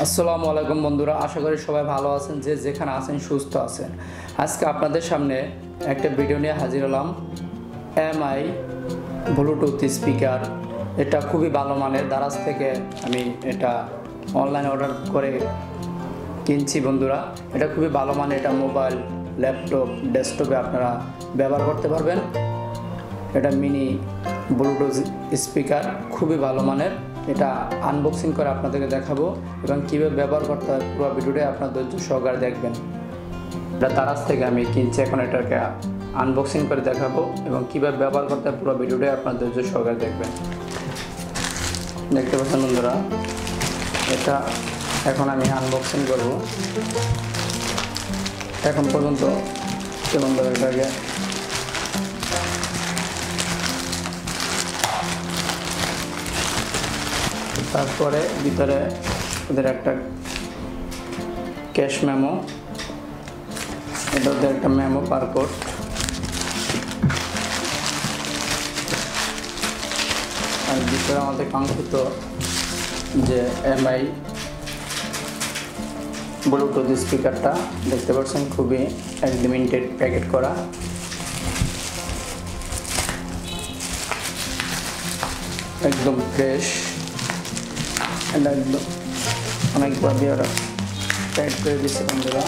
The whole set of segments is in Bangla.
আসসালামু আলাইকুম বন্ধুরা, আশা করি সবাই ভালো আছেন, যে যেখানে আছেন সুস্থ আছেন। আজকে আপনাদের সামনে একটা ভিডিও নিয়ে হাজির হলাম। এমআই ব্লুটুথ স্পিকার, এটা খুবই ভালো মানের। দারাজ থেকে আমি এটা অনলাইনে অর্ডার করে কিনছি বন্ধুরা। এটা খুবই ভালো মানের, এটা মোবাইল, ল্যাপটপ, ডেস্কটপে আপনারা ব্যবহার করতে পারবেন। এটা মিনি ব্লুটুথ স্পিকার, খুবই ভালো মানের। এটা আনবক্সিং করে আপনাদেরকে দেখাবো এবং কীভাবে ব্যবহার করতে হয় পুরো ভিডিওটাই আপনার ধৈর্য সহকারে দেখবেন। এটা দারাজ থেকে আমি কিনছি, এখন এটাকে আনবক্সিং করে দেখাবো এবং কীভাবে ব্যবহার করতে হয় পুরো ভিডিওটাই আপনার ধৈর্য সহকারে দেখবেন। দেখতে পাচ্ছেন বন্ধুরা, এটা এখন আমি আনবক্সিং করব। এখন পর্যন্ত বন্ধুরা এটাকে তারপরে ভিতরে ওদের একটা ক্যাশ মেমো, এটা ওদের একটা মেমো বারকোড, আর ভিতরে আমাদের কাঙ্ক্ষিত যে এমআই ব্লুটুথ স্পিকারটা দেখতে পাচ্ছেন, খুবই একদম ইনটেড প্যাকেট করা। একদম ফ্রেশ, এটা একদম অনেকবার দিয়ে ওরা টাইট করে দিচ্ছে বন্ধুরা।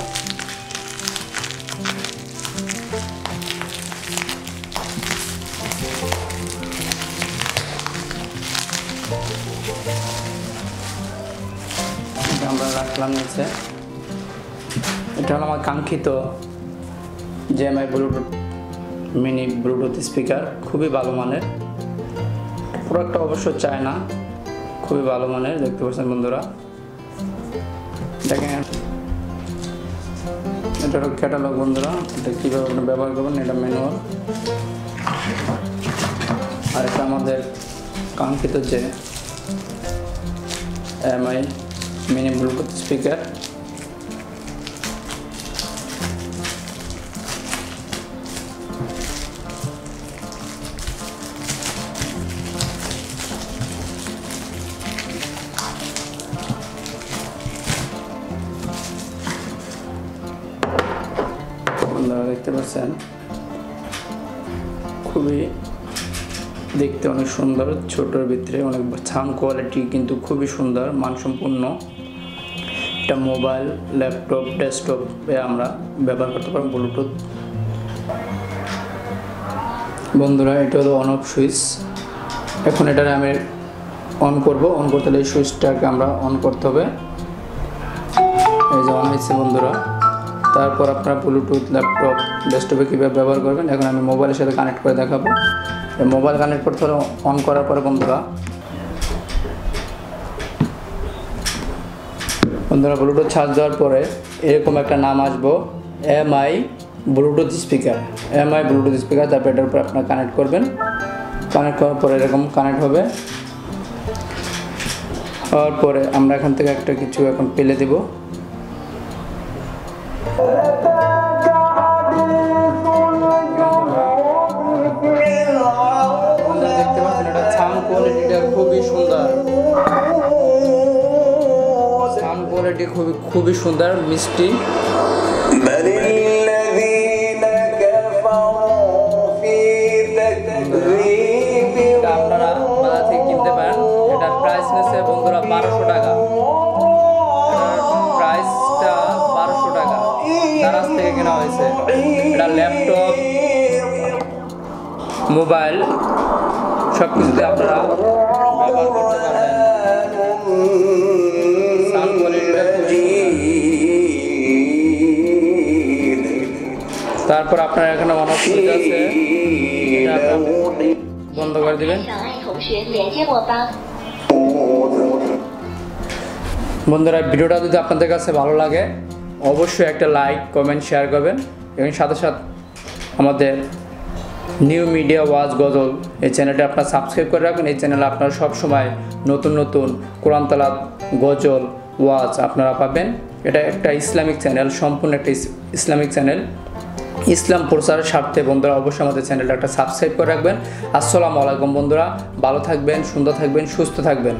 আমরা রাখলাম নিচে। এটা হলো আমার কাঙ্ক্ষিত যে MI Bluetooth mini Bluetooth speaker, খুবই ভালো মানের। প্রোডাক্টটা অবশ্য চায় না, খুবই ভালো মানের। দেখতে পাচ্ছেন বন্ধুরা, দেখেন এটা হলো ক্যাটালগ বন্ধুরা। এটা কীভাবে আপনি ব্যবহার করবেন, এটা ম্যানুয়াল। আর এটা আমাদের কাঙ্ক্ষিত যে এমআই মিনি ব্লুটুথ স্পিকার। আপনারা দেখতে পাচ্ছেন, খুবই দেখতে অনেক সুন্দর, ছোটোর ভিতরে অনেক সাউন্ড কোয়ালিটি কিন্তু খুবই সুন্দর, মানসম্পন্ন। এটা মোবাইল, ল্যাপটপ, ডেস্কটপে আমরা ব্যবহার করতে পারবো ব্লুটুথ বন্ধুরা। এটা হলো অন অফ সুইচ। এখন এটারে আমি অন করব। অন করতে হলে এই সুইচটাকে আমরা অন করতে হবে। এই যে অন হয়েছে বন্ধুরা। তারপর আপনারা ব্লুটুথ, ল্যাপটপ, ডেস্কটপে কীভাবে ব্যবহার করবেন এখন আমি মোবাইলের সাথে কানেক্ট করে দেখাবো। মোবাইল কানেক্ট করতে হলে অন করার পরে বন্ধুরা ব্লুটুথ চার্জ দেওয়ার পরে এরকম একটা নাম আসবো, MI Bluetooth speaker. MI Bluetooth speaker, তারপর এটার উপরে আপনারা কানেক্ট করবেন। কানেক্ট করার পরে এরকম কানেক্ট হবে। হওয়ার পরে আমরা এখান থেকে একটা কিছু এখন পেলে দেব। দেখতে পাচ্ছেন, এটা সাউন্ড কোয়ালিটিটা খুবই সুন্দর। সাউন্ড কোয়ালিটি খুবই সুন্দর, মিষ্টি। আপনারা বাজার থেকে কিনতে পারেন। এটার প্রাইস নিচ্ছে বন্ধুরা 1200 টাকা। প্রাইসটা 1200 টাকা দারাজ থেকে কেনা হয়েছে। এটা ল্যাপটপ, মোবাইল সব কিছুতে আপনারা ব্যবহার করতে পারবেন। সাউন্ড কোয়ালিটিটা তারপর আপনার এখানে অনেক সুইচ আছে, এটা বন্ধ করে দিবেন বন্ধুরা। ভিডিওটা যদি আপনাদের কাছে ভালো লাগে অবশ্যই একটা লাইক, কমেন্ট, শেয়ার করবেন এবং সাথে সাথে আমাদের নিউ মিডিয়া ওয়াজ গজল এই চ্যানেলটা আপনারা সাবস্ক্রাইব করে রাখবেন। এই চ্যানেলে আপনারা সবসময় নতুন নতুন কোরআন তেলাওয়াত, গজল, ওয়াজ আপনারা পাবেন। এটা একটা ইসলামিক চ্যানেল, সম্পূর্ণ একটা ইসলামিক চ্যানেল। ইসলাম প্রচারের স্বার্থে বন্ধুরা অবশ্যই আমাদের চ্যানেলটা একটা সাবস্ক্রাইব করে রাখবেন। আসসালামু আলাইকুম বন্ধুরা, ভালো থাকবেন, সুন্দর থাকবেন, সুস্থ থাকবেন।